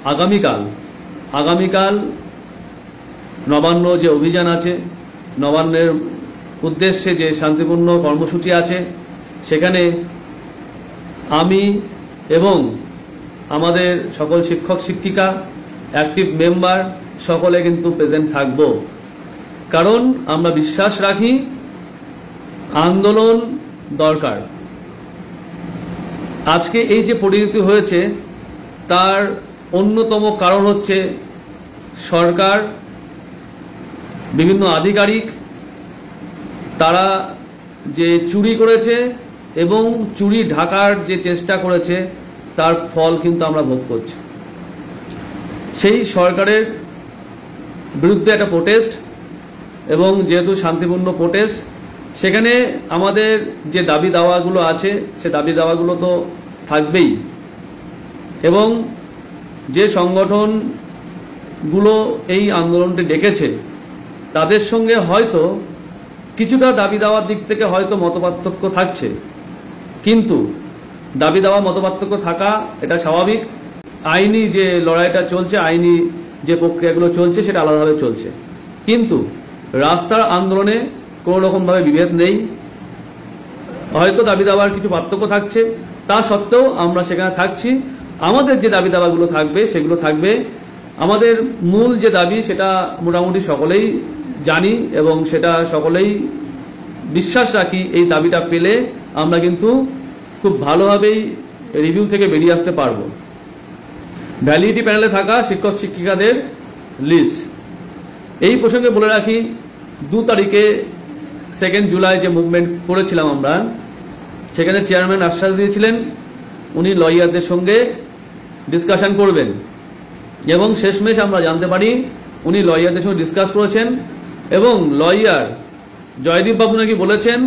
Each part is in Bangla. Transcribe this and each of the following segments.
আগামীকাল নবান্ন যে অভিযান আছে, নবান্নের উদ্দেশ্যে যে শান্তিপূর্ণ কর্মসূচি আছে, সেখানে আমি এবং আমাদের সকল শিক্ষক শিক্ষিকা, অ্যাক্টিভ মেম্বার সকলে কিন্তু প্রেজেন্ট থাকব। কারণ আমরা বিশ্বাস রাখি আন্দোলন দরকার। আজকে এই যে পরিণতি হয়েছে তার অন্যতম কারণ হচ্ছে সরকার, বিভিন্ন আধিকারিক তারা যে চুরি করেছে এবং চুরি ঢাকার যে চেষ্টা করেছে তার ফল কিন্তু আমরা ভোগ করছি। সেই সরকারের বিরুদ্ধে একটা প্রোটেস্ট, এবং যেহেতু শান্তিপূর্ণ প্রোটেস্ট, সেখানে আমাদের যে দাবি দাওয়াগুলো আছে সে দাবি দাওয়াগুলো তো থাকবেই, এবং যে সংগঠনগুলো এই আন্দোলনটি ডেকেছে তাদের সঙ্গে হয়তো কিছুটা দাবি দাওয়ার দিক থেকে হয়তো মতপার্থক্য থাকছে, কিন্তু দাবি দাওয়া মতপার্থক্য থাকা এটা স্বাভাবিক। আইনি যে লড়াইটা চলছে, আইনি যে প্রক্রিয়াগুলো চলছে সেটা আলাদাভাবে চলছে, কিন্তু রাস্তার আন্দোলনে কোনো রকমভাবে বিভেদ নেই। হয়তো দাবি দাওয়ার কিছু পার্থক্য থাকছে, তা সত্ত্বেও আমরা সেখানে থাকছি। আমাদের যে দাবি দাওয়াগুলো থাকবে সেগুলো থাকবে। আমাদের মূল যে দাবি সেটা মোটামুটি সকলেই জানি এবং সেটা সকলেই বিশ্বাস রাখি এই দাবিটা পেলে আমরা কিন্তু খুব ভালোভাবেই রিভিউ থেকে বেরিয়ে আসতে পারবো। ভ্যালিডিটি প্যানেলে থাকা শিক্ষক শিক্ষিকাদের লিস্ট, এই প্রসঙ্গে বলে রাখি 2 তারিখে 2 জুলাই যে মুভমেন্ট করেছিলাম আমরা, সেখানে চেয়ারম্যান আশ্বাস দিয়েছিলেন উনি লয়ারদের সঙ্গে ডিসকাশন করবেন, এবং শেষমেশ আমরা জানতে পারি উনি লয়ারদের সঙ্গে ডিসকাস করেছেন, এবং লয়ার জয়দীপ বাবু নাকি বলেছেন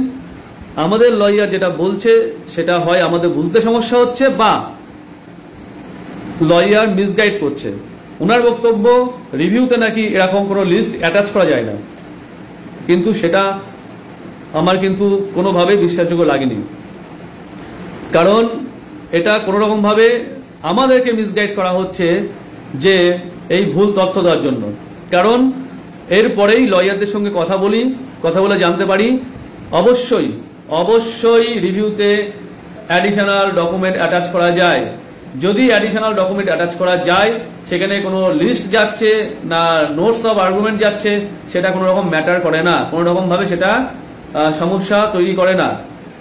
আমাদের লয়ার যেটা বলছে সেটা হয় আমাদের বুঝতে সমস্যা হচ্ছে বা লয়ার মিসগাইড করছে। ওনার বক্তব্য রিভিউতে নাকি এরকম কোনো লিস্ট অ্যাটাচ করা যায় না, কিন্তু সেটা আমার কিন্তু কোনোভাবেই বিশ্বাসযোগ্য লাগেনি, কারণ এটা কোনো রকমভাবে আমাদেরকে মিসগাইড করা হচ্ছে যে এই ভুল তথ্য দেওয়ার জন্য। কারণ এরপরেই লয়ারদের সঙ্গে কথা বলে জানতে পারি অবশ্যই রিভিউতে অ্যাডিশনাল ডকুমেন্ট অ্যাটাচ করা যায়। যদি অ্যাডিশনাল ডকুমেন্ট অ্যাটাচ করা যায়, সেখানে কোনো লিস্ট যাচ্ছে না নোটস অফ আর্গুমেন্ট যাচ্ছে, সেটা কোনো রকম ম্যাটার করে না, কোনো রকমভাবে সেটা সমস্যা তৈরি করে না,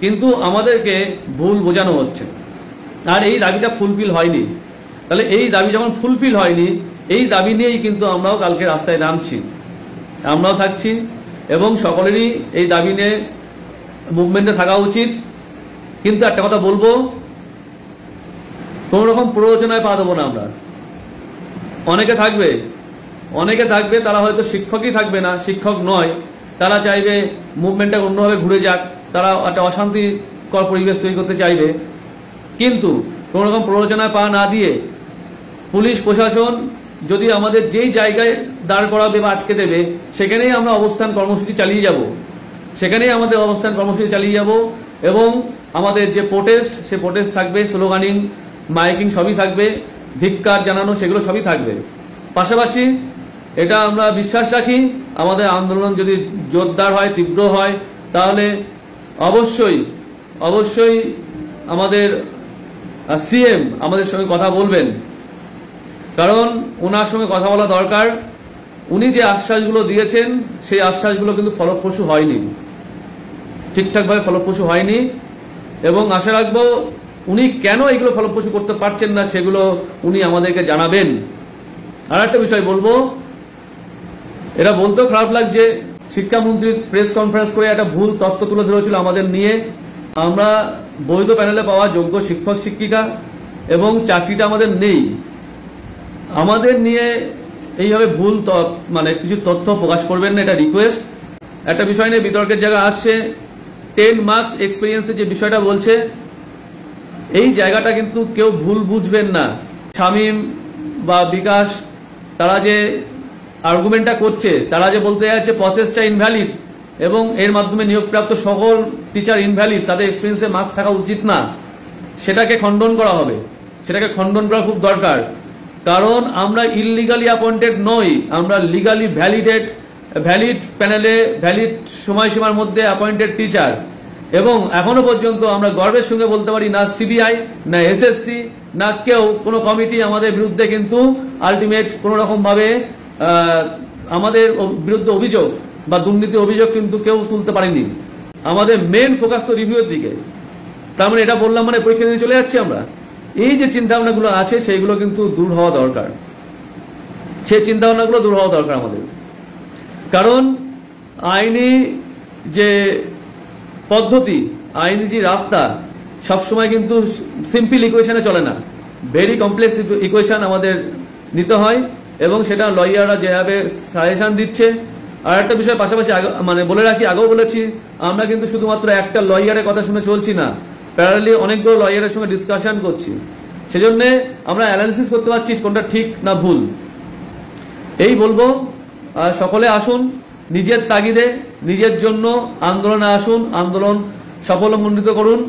কিন্তু আমাদেরকে ভুল বোঝানো হচ্ছে। আর এই দাবিটা ফুলফিল হয়নি। তাহলে এই দাবি যখন ফুলফিল হয়নি, এই দাবি নিয়েই কিন্তু আমরাও কালকে রাস্তায় নামছি, আমরাও থাকছি, এবং সকলেরই এই দাবি নিয়ে মুভমেন্টে থাকা উচিত। কিন্তু একটা কথা বলবো, কোন রকম প্ররোচনায় পা দেবো না আমরা। অনেকে থাকবে তারা হয়তো শিক্ষকই থাকবে না, শিক্ষক নয়, তারা চাইবে মুভমেন্টটা অন্যভাবে ঘুরে যাক, তারা একটা অশান্তিকর পরিবেশ তৈরি করতে চাইবে, কিন্তু কোন রকম প্ররোচনায় পা না দিয়ে পুলিশ প্রশাসন যদি আমাদের যেই জায়গায় দাঁড় করাবে বা আটকে দেবে, সেখানেই আমরা অবস্থান কর্মসূচি চালিয়ে যাব, এবং আমাদের যে প্রোটেস্ট, সে প্রোটেস্ট থাকবে, স্লোগানিং, মাইকিং সবই থাকবে, ধিক্কার জানানো সেগুলো সবই থাকবে। পাশাপাশি এটা আমরা বিশ্বাস রাখি আমাদের আন্দোলন যদি জোরদার হয়, তীব্র হয়, তাহলে অবশ্যই আমাদের সিএম আমাদের সঙ্গে কথা বলবেন, কারণ ওনার সঙ্গে কথা বলা দরকার। উনি যে আশ্বাসগুলো দিয়েছেন সেই আশ্বাসগুলো কিন্তু ফলপ্রসূ হয়নি, ঠিকঠাকভাবে ফলপ্রসূ হয়নি, এবং আশা রাখবো উনি কেন এগুলো ফলপ্রসূ করতে পারছেন না সেগুলো উনি আমাদেরকে জানাবেন। আর একটা বিষয় বলবো, এটা বলতেও খারাপ লাগছে, শিক্ষামন্ত্রী প্রেস কনফারেন্স করে একটা ভুল তথ্য তুলে ধরেছিল আমাদের নিয়ে। আমরা বৈধ প্যানেলে পাওয়া যোগ্য শিক্ষক শিক্ষিকা এবং চাকরিটা আমাদের নেই, আমাদের নিয়ে এইভাবে ভুল কিছু তথ্য প্রকাশ করবেন না, এটা রিকোয়েস্ট। একটা বিষয় নিয়ে বিতর্কের জায়গা আসছে, 10 মার্কস এক্সপিরিয়েন্সের যে বিষয়টা বলছে, এই জায়গাটা কিন্তু কেউ ভুল বুঝবেন না। শামীম বা বিকাশ তারা যে আর্গুমেন্টটা করছে, তারা যে বলতে যাচ্ছে প্রসেসটা ইনভ্যালিড এবং এর মাধ্যমে নিয়োগপ্রাপ্ত সকল টিচার ইনভ্যালিড, তাদের এক্সপিরিয়েন্সে মার্কস থাকা উচিত না, সেটাকে খণ্ডন করা হবে, সেটাকে খণ্ডন করা খুব দরকার। কারণ আমরা ইললিগালি অ্যাপয়েন্টেড নই, আমরা লিগালি ভ্যালিড প্যানেলে ভ্যালিড সময়সীমার মধ্যে অ্যাপয়েন্টেড টিচার। এবং এখনো পর্যন্ত আমরা গর্বের সঙ্গে বলতে পারি না সিবিআই না এসএসসি না কেউ কোনো কমিটি আমাদের বিরুদ্ধে কিন্তু আলটিমেট কোনো রকম ভাবে আমাদের বিরুদ্ধে অভিযোগ বা দুর্নীতি অভিযোগ কিন্তু কেউ তুলতে পারেনি। আমাদের মেন ফোকাস তো রিভিউয়ের দিকে। তার মানে এটা বললাম মানে পরীক্ষা দিয়ে চলে যাচ্ছি আমরা? এই যে চিন্তাভাবনাগুলো আছে সেইগুলো কিন্তু দূর হওয়া দরকার, সেই চিন্তাভাবনাগুলো দূর হওয়া দরকার আমাদের। কারণ আইনি যে পদ্ধতি, আইনি যে রাস্তা সবসময় কিন্তু সিম্পল ইকুয়েশনে চলে না, ভেরি কমপ্লেক্স ইকুয়েশন আমাদের নিতে হয়। এবং সেটা লয়াররা যেভাবে সাজেশন দিচ্ছে। আর একটা বিষয় পাশাপাশি মানে বলে রাখি, আগেও বলেছি, আমরা কিন্তু শুধুমাত্র একটা লয়ারের কথা শুনে চলছি না, প্যারালালি অনেকগুলো লয়ারের সঙ্গে ডিসকাশন করছি। সেজন্য আমরা অ্যানালিসিস করতে পারছি কোনটা ঠিক না ভুল। এই বলবো, সকলে আসুন নিজের তাগিদে নিজের জন্য আন্দোলনে আসুন, আন্দোলন সফলমণ্ডিত করুন।